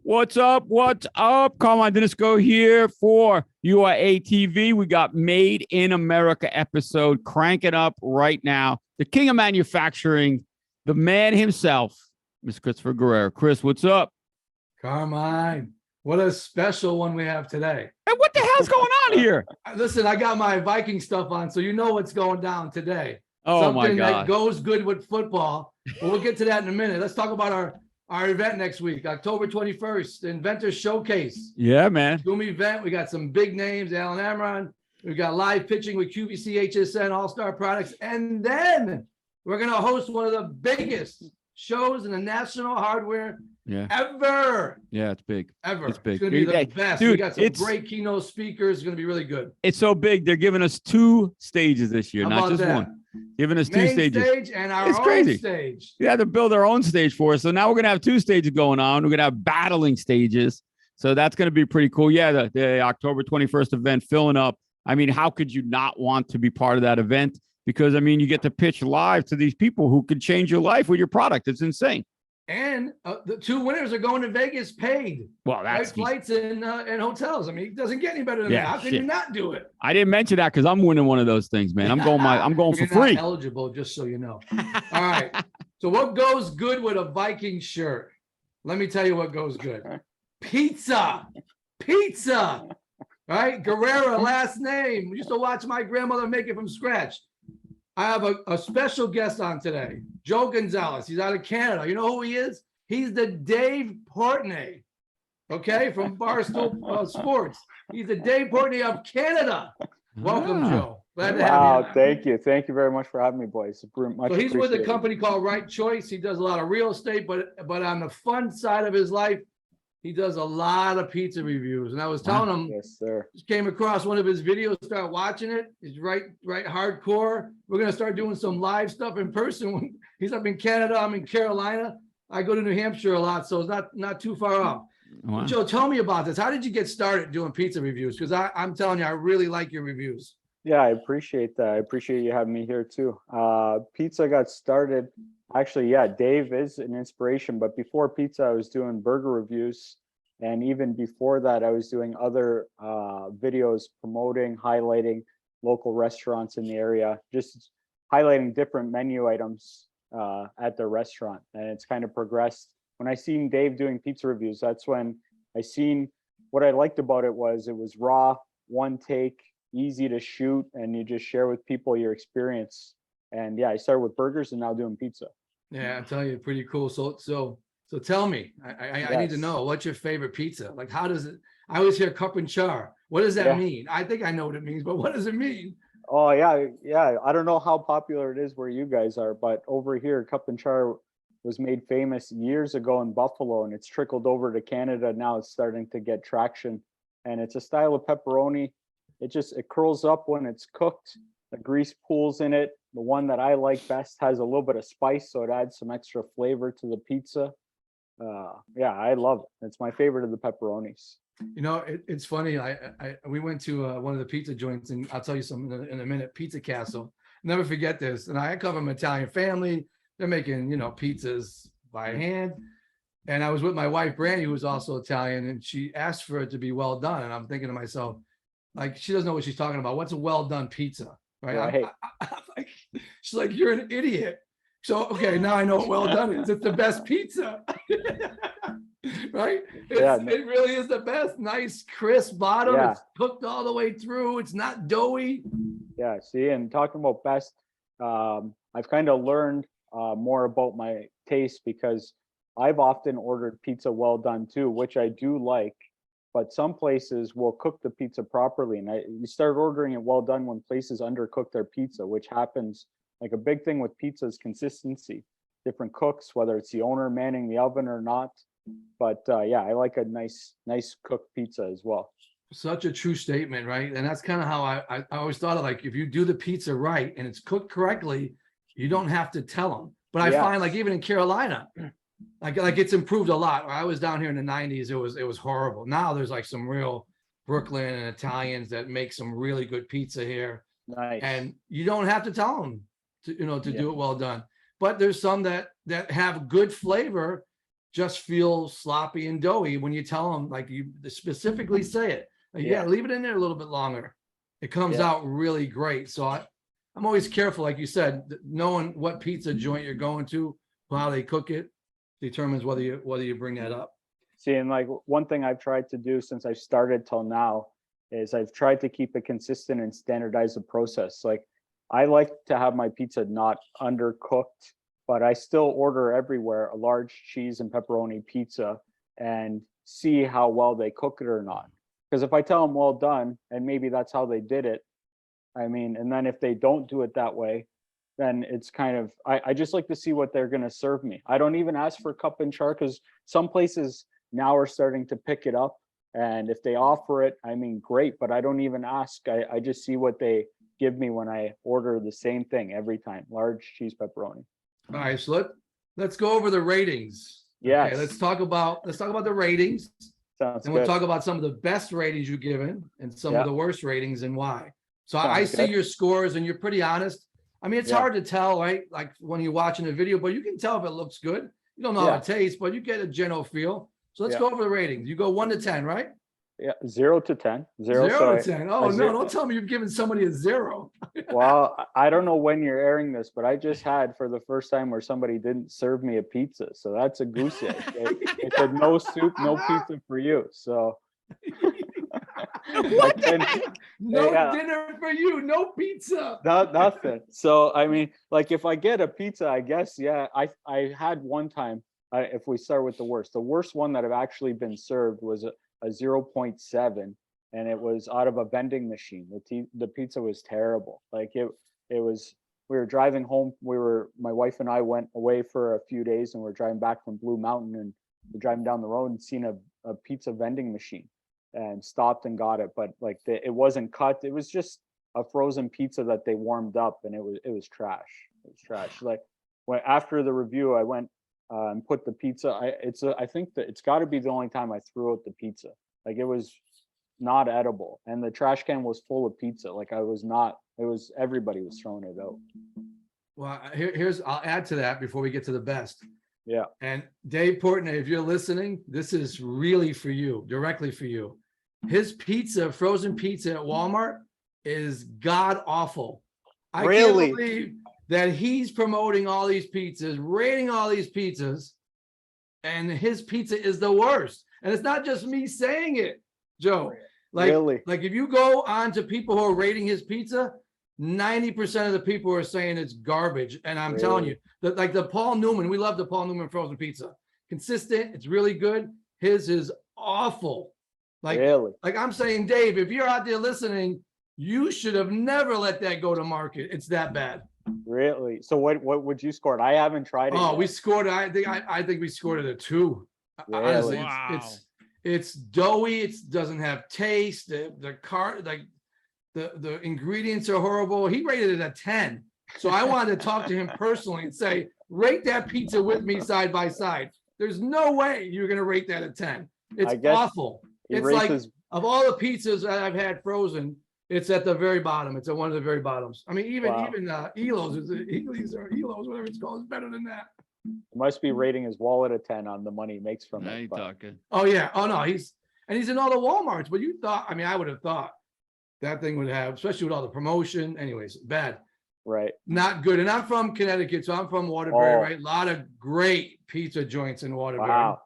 What's up? What's up? Carmine Dinisco here for URATV. We got Made in America episode cranking up right now. The king of manufacturing, the man himself, Mr. Christopher Guerrero. Chris, what's up? Carmine, what a special one we have today. Hey, what the hell's going on here? Listen, I got my Viking stuff on, so you know what's going down today. Oh, my Something God. that goes good with football. But we'll get to that in a minute. Let's talk about our event next week, October 21st, the Inventor Showcase. Yeah, man. Zoom event. We got some big names, Alan Amron. We've got live pitching with QVC, HSN, All-Star Products. And then we're going to host one of the biggest shows in the national hardware ever. Yeah, it's big. Ever. It's big. It's going to be the best. Dude, we got some great keynote speakers. It's going to be really good. It's so big. They're giving us 2 stages this year, not just one. Giving us 2 Main stages. Stage and our It's own crazy. stage. We had to build our own stage for us. So now we're going to have 2 stages going on. We're going to have battling stages. So that's going to be pretty cool. Yeah, the October 21st event filling up. I mean, how could you not want to be part of that event? Because, I mean, you get to pitch live to these people who could change your life with your product. It's insane. And the 2 winners are going to Vegas paid. Well, that's flights and hotels. I mean, it doesn't get any better than that. How can you not do it? I didn't mention that because I'm winning one of those things, man. I'm going for free. Not eligible, just so you know. All right. So what goes good with a Viking shirt? Let me tell you what goes good. Pizza. Right? Guerrero, last name. We used to watch my grandmother make it from scratch. I have a special guest on today, Joe Gonzalez. He's out of Canada. You know who he is? He's the Dave Portnoy, okay, from Barstool Sports. He's the Dave Portnoy of Canada. Welcome, Joe. Glad to have you. Thank you. Thank you very much for having me, boys. So he's with a company called Right Choice. He does a lot of real estate, but on the fun side of his life, he does a lot of pizza reviews. And I was telling him, yes, sir. Just came across one of his videos, start watching it. He's right hardcore. We're going to start doing some live stuff in person. When he's up in Canada, I'm in Carolina. I go to New Hampshire a lot, so it's not too far off. Wow. Joe, tell me about this. How did you get started doing pizza reviews? Because I'm telling you, I really like your reviews. Yeah, I appreciate that. I appreciate you having me here too. Pizza got started. Actually, yeah, Dave is an inspiration. But before pizza, I was doing burger reviews. And even before that, I was doing other videos promoting, highlighting local restaurants in the area, just highlighting different menu items at the restaurant. And it's kind of progressed. When I seen Dave doing pizza reviews, that's when I seen what I liked about it was raw, one take, easy to shoot, and you just share with people your experience. And yeah, I started with burgers and now doing pizza. Yeah, I tell you, pretty cool. So tell me, I need to know, what's your favorite pizza? Like, how does it, I always hear cup and char. What does that mean? I think I know what it means, but what does it mean? Oh yeah. I don't know how popular it is where you guys are, but over here, cup and char was made famous years ago in Buffalo, and it's trickled over to Canada. Now it's starting to get traction, and it's a style of pepperoni. It curls up when it's cooked. The grease pools in it. The one that I like best has a little bit of spice, so it adds some extra flavor to the pizza. Yeah, I love it. It's my favorite of the pepperonis. You know, it's funny. We went to one of the pizza joints, and I'll tell you something in a minute. Pizza Castle. Never forget this. And I come from an Italian family. They're making, pizzas by hand. And I was with my wife, Brandy, who was also Italian, and she asked for it to be well done. And I'm thinking to myself, like, she doesn't know what she's talking about. What's a well done pizza? Right? She's like, you're an idiot. So, okay, now I know what well done is. It's the best pizza. Right? It really is the best. Nice, crisp bottom. Yeah. It's cooked all the way through. It's not doughy. Yeah, see, and talking about best, I've kind of learned more about my taste because I've often ordered pizza well done too, which I do like. But some places will cook the pizza properly. And you start ordering it well done when places undercook their pizza, which happens. Like a big thing with pizza is consistency. Different cooks, whether it's the owner manning the oven or not. But yeah, I like a nice cooked pizza as well. Such a true statement, right? And that's kind of how I always thought of, like, if you do the pizza right and it's cooked correctly, you don't have to tell them. But I find, like, even in Carolina, like it's improved a lot. I was down here in the 90s. It was horrible. Now there's like some real Brooklyn and Italians that make some really good pizza here. Nice. And you don't have to tell them to do it well done. But there's some that have good flavor just feel sloppy and doughy when you tell them, like you specifically say it. Like, yeah, leave it in there a little bit longer. It comes out really great. So I'm always careful, like you said, knowing what pizza joint you're going to, how they cook it, determines whether you bring that up. See, and like one thing I've tried to do since I started till now is I've tried to keep it consistent and standardize the process. Like I like to have my pizza not undercooked, but I still order everywhere a large cheese and pepperoni pizza and see how well they cook it or not. Because if I tell them well done, and maybe that's how they did it, I mean, and then if they don't do it that way, then it's kind of, I just like to see what they're going to serve me. I don't even ask for cup and char because some places now are starting to pick it up. And if they offer it, I mean, great, but I don't even ask. I just see what they give me when I order the same thing every time, large cheese pepperoni. All right, so let's go over the ratings. Yeah. Okay, let's talk about the ratings. Sounds And we'll good. talk about some of the best ratings you've given and some of the worst ratings and why. So Sounds I see good. your scores and you're pretty honest. I mean, it's hard to tell, right? Like when you're watching a video, but you can tell if it looks good. You don't know how it tastes, but you get a general feel. So let's go over the ratings. You go 1 to 10, right? Yeah, 0 to 10. 0 so to 10. Oh, no, don't tell me you've given somebody a 0. Well, I don't know when you're airing this, but I just had for the first time where somebody didn't serve me a pizza. So that's a goose egg. They said no soup, no pizza for you. So What? No dinner for you, no pizza. Nothing. So I mean, like if I get a pizza, I guess, I had one time, if we start with the worst one that I've actually been served was a 0.7, and it was out of a vending machine. The pizza was terrible. Like it was, we were driving home. My wife and I went away for a few days and we're driving back from Blue Mountain, and we're driving down the road and seen a pizza vending machine and stopped and got it. But like it wasn't cut. It was just a frozen pizza that they warmed up, and it was trash. It was trash. Like after the review, I went and put the pizza. I think that it's got to be the only time I threw out the pizza. Like it was not edible, and the trash can was full of pizza. Like everybody was throwing it out. Well, I'll add to that before we get to the best. Yeah. And Dave Portnoy, if you're listening, this is really for you, directly for you. His pizza, frozen pizza at Walmart, is god awful. I can't believe that he's promoting all these pizzas, rating all these pizzas, and his pizza is the worst. And it's not just me saying it, Joe. Like if you go on to people who are rating his pizza, 90% of the people are saying it's garbage. And I'm telling you, that like the Paul Newman, we love the Paul Newman frozen pizza. Consistent, it's really good. His is awful. Like I'm saying, Dave, if you're out there listening, you should have never let that go to market. It's that bad. Really? So what would you score it? I haven't tried it. Oh, yet. we scored it. I think we scored it a 2. Really? Honestly, Wow. it's doughy. It doesn't have taste. The ingredients are horrible. He rated it a 10. So I wanted to talk to him personally and say, rate that pizza with me side by side. There's no way you're going to rate that a 10. It's awful. It's like of all the pizzas that I've had frozen, it's at the very bottom. It's at one of the very bottoms. I mean, even Elo's, Elo's, whatever it's called, is better than that. It must be rating his wallet a 10 on the money he makes from Now it. you're talking. Oh yeah. Oh no, he's in all the Walmarts. But you thought, I mean, I would have thought that thing would have, especially with all the promotion. Anyways, bad. Right. Not good. And I'm from Connecticut, so I'm from Waterbury, right? A lot of great pizza joints in Waterbury. Wow.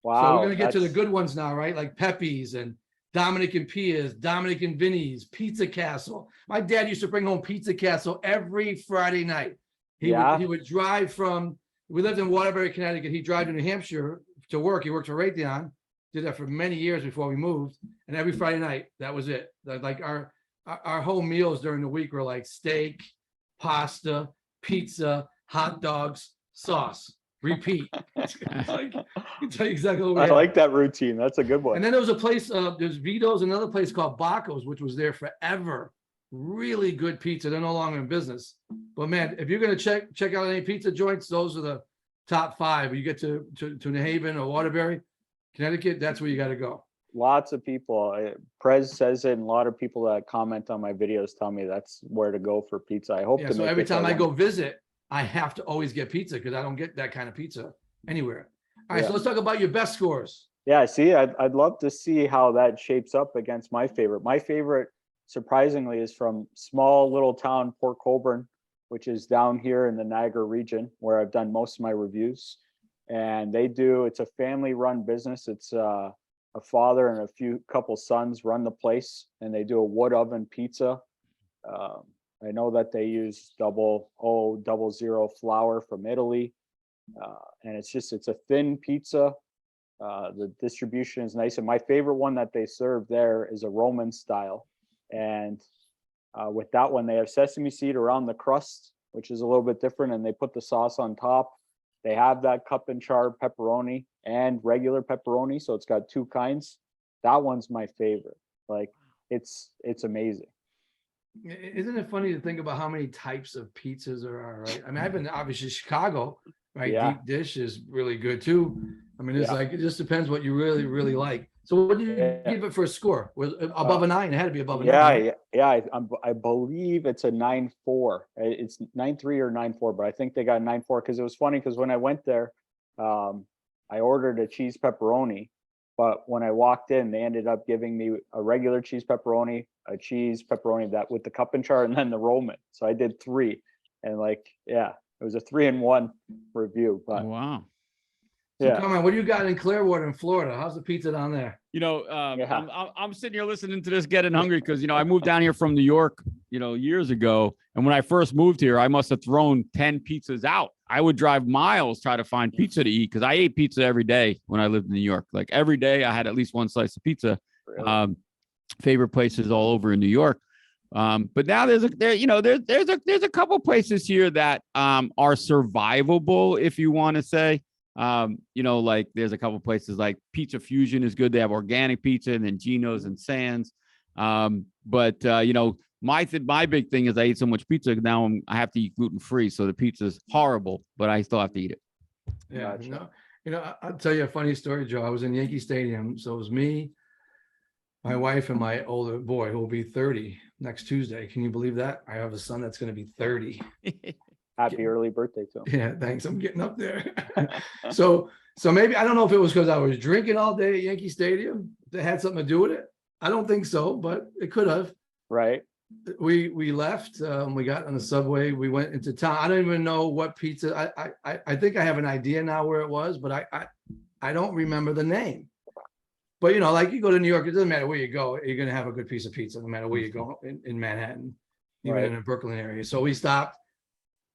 So we're gonna get to the good ones now, right? Like Pepe's and Dominic and Pia's, Dominic and Vinny's, Pizza Castle. My dad used to bring home Pizza Castle every Friday night. He would drive from, we lived in Waterbury, Connecticut. He'd drive to New Hampshire to work. He worked for Raytheon, did that for many years before we moved. And every Friday night, that was it. Like our whole meals during the week were like steak, pasta, pizza, hot dogs, sauce. Repeat. I can tell you exactly what we I had. like that routine. That's a good one. And then there was a place, there's Vito's, another place called Bacco's, which was there forever. Really good pizza. They're no longer in business. But man, if you're gonna check out any pizza joints, those are the top 5. When you get to New Haven or Waterbury, Connecticut, that's where you got to go. Lots of people, Prez says it, and a lot of people that comment on my videos tell me that's where to go for pizza. I hope to. So every time I go visit, I have to always get pizza because I don't get that kind of pizza anywhere. All right, Yeah. so let's talk about your best scores. Yeah, see, I'd love to see how that shapes up against my favorite. My favorite, surprisingly, is from small little town Port Colborne, which is down here in the Niagara region, where I've done most of my reviews. And it's a family-run business. It's a father and a couple sons run the place, and they do a wood oven pizza. I know that they use 0000 flour from Italy, and it's a thin pizza. The distribution is nice, and my favorite one that they serve there is a Roman style. And with that one, they have sesame seed around the crust, which is a little bit different, and they put the sauce on top. They have that cup and char pepperoni and regular pepperoni, so it's got two kinds. That one's my favorite. Like, it's amazing. Isn't it funny to think about how many types of pizzas there are, right? I mean, I've been obviously Chicago, right? Yeah. Deep dish is really good too. I mean, it's Yeah. like, it just depends what you really, really like. So what do you Yeah. give it for a score? Was it above a 9? It had to be above a 9. Right? Yeah. I believe it's a 9.4. It's 9.3 or 9.4, but I think they got 9.4 because it was funny because when I went there, I ordered a cheese pepperoni, but when I walked in, they ended up giving me a regular cheese pepperoni, a cheese pepperoni that with the cup and char, and then the Roman. So I did 3, and it was a 3-in-1 review. But Wow. So yeah, come on, what do you got in Clearwater in Florida? How's the pizza down there? Yeah. I'm sitting here listening to this, getting hungry because I moved down here from New York, years ago, and when I first moved here, I must have thrown 10 pizzas out. I would drive miles try to find pizza to eat because I ate pizza every day when I lived in New York. Like every day, I had at least one slice of pizza. really. Favorite places all over in New York. But now there's a couple places here that are survivable, if you want to say. Like there's a couple places like Pizza Fusion is good. They have organic pizza, and then Gino's and Sands. But my big thing is I eat so much pizza now I have to eat gluten free, so the pizza's horrible, but I still have to eat it. Yeah, Gotcha. I'll tell you a funny story, Joe. I was in Yankee Stadium, so it was me, my wife, and my older boy who will be 30 next Tuesday. Can you believe that? I have a son that's going to be 30. Happy early birthday to him. Yeah, thanks. I'm getting up there. So maybe, I don't know if it was because I was drinking all day at Yankee Stadium that had something to do with it. I don't think so, but it could have. Right. We left. We got on the subway. We went into town. I don't even know what pizza. I think I have an idea now where it was, but I don't remember the name. But like you go to New York, it doesn't matter where you go, you're gonna have a good piece of pizza, no matter where you go in Manhattan, even Right. in the Brooklyn area. So we stopped,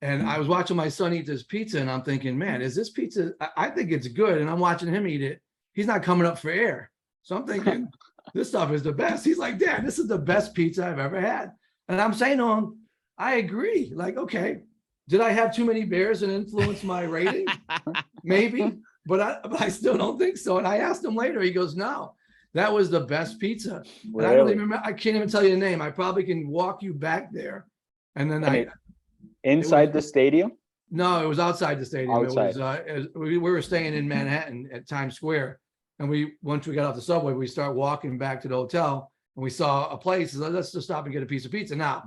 and I was watching my son eat this pizza, and I'm thinking, man, is this pizza? I think it's good, and I'm watching him eat it. He's not coming up for air, so I'm thinking, this stuff is the best. He's like, Dad, this is the best pizza I've ever had. And I'm saying to him, I agree. Like, okay, did I have too many beers and influence my rating? Maybe, but I still don't think so. And I asked him later, he goes, no, that was the best pizza. And I don't Really? even remember, I can't even tell you the name. I probably can walk you back there. And then Inside the stadium? no, it was outside the stadium. Outside. We were staying in Manhattan at Times Square. And once we got off the subway, we start walking back to the hotel, and we saw a place. So let's just stop and get a piece of pizza. Now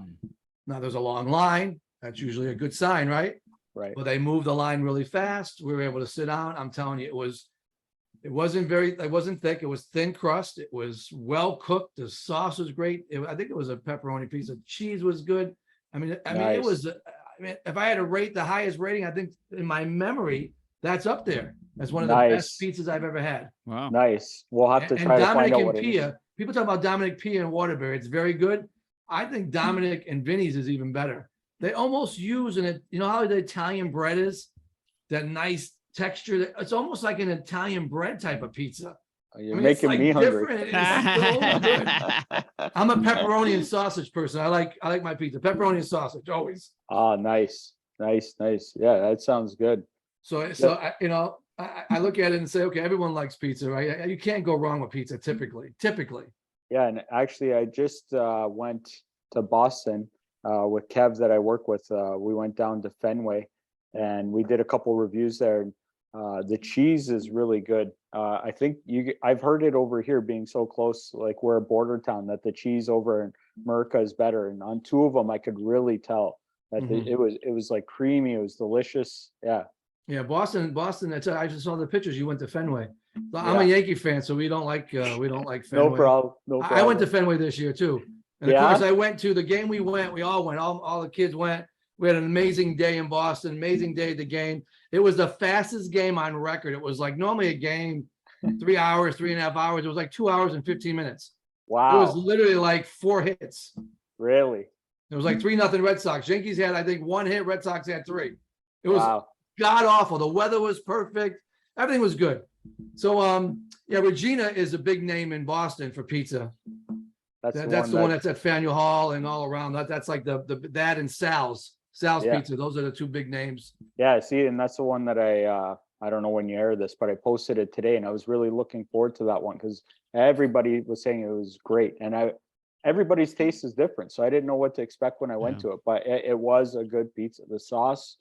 there's a long line. That's usually a good sign, right? Right. But they moved the line really fast. We were able to sit down. I'm telling you, it wasn't thick. It was thin crust. It was well cooked. The sauce was great. I think it was a pepperoni pizza. Cheese was good. I mean, Nice. it was. I mean, if I had to rate the highest rating, I think in my memory, that's up there. That's one of the best pizzas I've ever had. Wow. Nice. We'll have to And try to Dominic find out and what it is. Pia, people talk about Dominic Pia and Waterbury. It's very good. I think Dominic and Vinny's is even better. They almost use how the Italian bread is, that nice texture. It's almost like an Italian bread type of pizza. You're It's making like me hungry. different. It's so good. I'm a pepperoni and sausage person. I like my pizza. Pepperoni and sausage always. Ah, nice. Yeah, that sounds good. So I look at it and say, okay, everyone likes pizza, right? You can't go wrong with pizza typically. Yeah, and actually, I just went to Boston with Kev that I work with. We went down to Fenway, and we did a couple reviews there. The cheese is really good. I think I've heard it over here being so close, like we're a border town, that the cheese over in America is better. And on 2 of them, I could really tell that it was like creamy. It was delicious. Yeah. Yeah, Boston. That's, I just saw the pictures. You went to Fenway. I'm a Yankee fan, so we don't like Fenway. No problem. No problem. I went to Fenway this year too. And of course, I went to the game. We all went. All the kids went. We had an amazing day in Boston. Amazing day at the game. It was the fastest game on record. It was like normally a game, 3 hours, 3.5 hours. It was like 2 hours and 15 minutes. Wow. It was literally like 4 hits. Really? It was like 3-0 Red Sox. Yankees had, I think, 1 hit. Red Sox had 3. It was god awful. The weather was perfect. Everything was good. So, Regina is a big name in Boston for pizza. That's the one that's at Faneuil Hall and all around. That's like that and Sal's Pizza. Those are the 2 big names. Yeah, see, and that's the one that I don't know when you air this, but I posted it today, and I was really looking forward to that one because everybody was saying it was great, and everybody's taste is different, so I didn't know what to expect when I went to it, but it was a good pizza. The sauce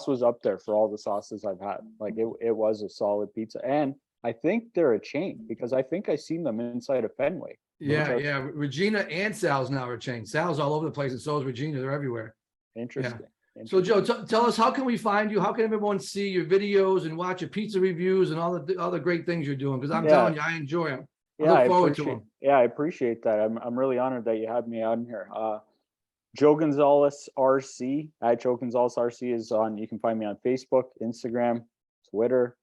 was up there for all the sauces I've had. Like it was a solid pizza, and I think they're a chain because I think I seen them inside of Fenway. Yeah. Regina and Sal's now are a chain. Sal's all over the place, and so is Regina. They're everywhere. Interesting. So Joe, tell us, how can we find you? How can everyone see your videos and watch your pizza reviews and all the great things you're doing? Because I'm telling you, I enjoy them. I look forward to them. Yeah, I appreciate that. I'm really honored that you had me on here. Joe Gonzalez RC at Joe Gonzalez RC is on. You can find me on Facebook, Instagram, Twitter,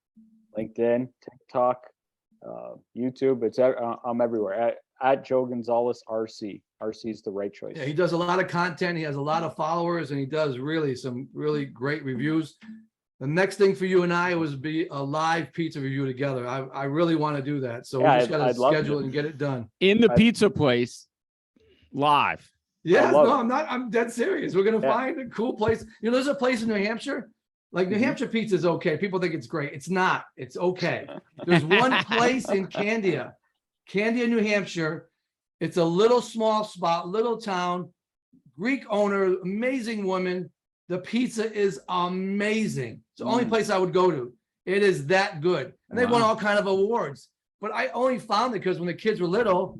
LinkedIn, TikTok, YouTube. I'm everywhere at Joe Gonzalez RC. RC is the right choice. Yeah, he does a lot of content. He has a lot of followers, and he does some really great reviews. The next thing for you and I was be a live pizza review together. I really want to do that. So we just got to schedule it and get it done. In the pizza place, live. Yeah, no, I'm dead serious. We're going to find a cool place. There's a place in New Hampshire. Like New Hampshire pizza is okay. People think it's great. It's not. It's okay. There's one place in Candia, New Hampshire. It's a little small spot, little town, Greek owner, amazing woman. The pizza is amazing. It's the only place I would go to. It is that good. And they won all kind of awards. But I only found it because when the kids were little,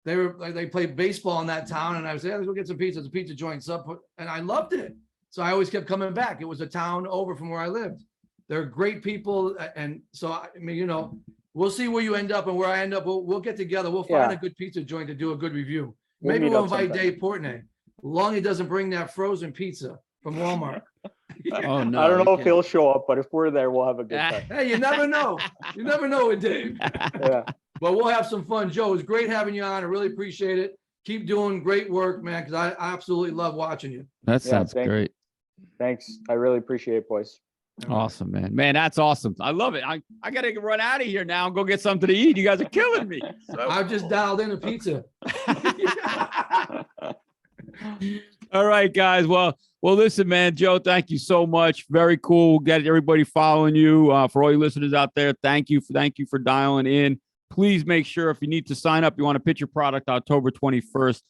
they played baseball in that town. And I was like, let's go get some pizza. It's a pizza joint. And I loved it. So I always kept coming back. It was a town over from where I lived. They're great people. And so, I mean, we'll see where you end up and where I end up. We'll get together. We'll find a good pizza joint to do a good review. Maybe we'll invite Dave Portnoy. Long he doesn't bring that frozen pizza from Walmart. Oh no! I don't know if he'll show up, but if we're there, we'll have a good time. Hey, you never know. You never know with Dave. Yeah. But we'll have some fun. Joe, it was great having you on. I really appreciate it. Keep doing great work, man, because I absolutely love watching you. That sounds great. Thanks. I really appreciate it, boys. Awesome, man. Man, that's awesome. I love it. I got to run out of here now and go get something to eat. You guys are killing me. I've just dialed in a pizza. All right, guys. Well, listen, man, Joe, thank you so much. Very cool. Get everybody following you. For all you listeners out there, thank you for dialing in. Please make sure if you need to sign up, you want to pitch your product October 21st,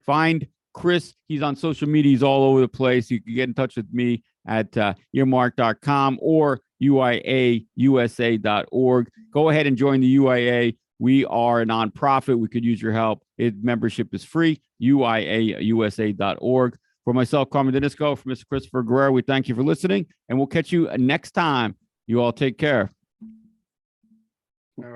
find Chris. He's on social media. He's all over the place. You can get in touch with me at earmark.com or UIAUSA.org. Go ahead and join the UIA. We are a nonprofit. We could use your help. Membership is free. UIAUSA.org. For myself, Carmen Denisco, for Mr. Christopher Guerrero, we thank you for listening, and we'll catch you next time. You all take care.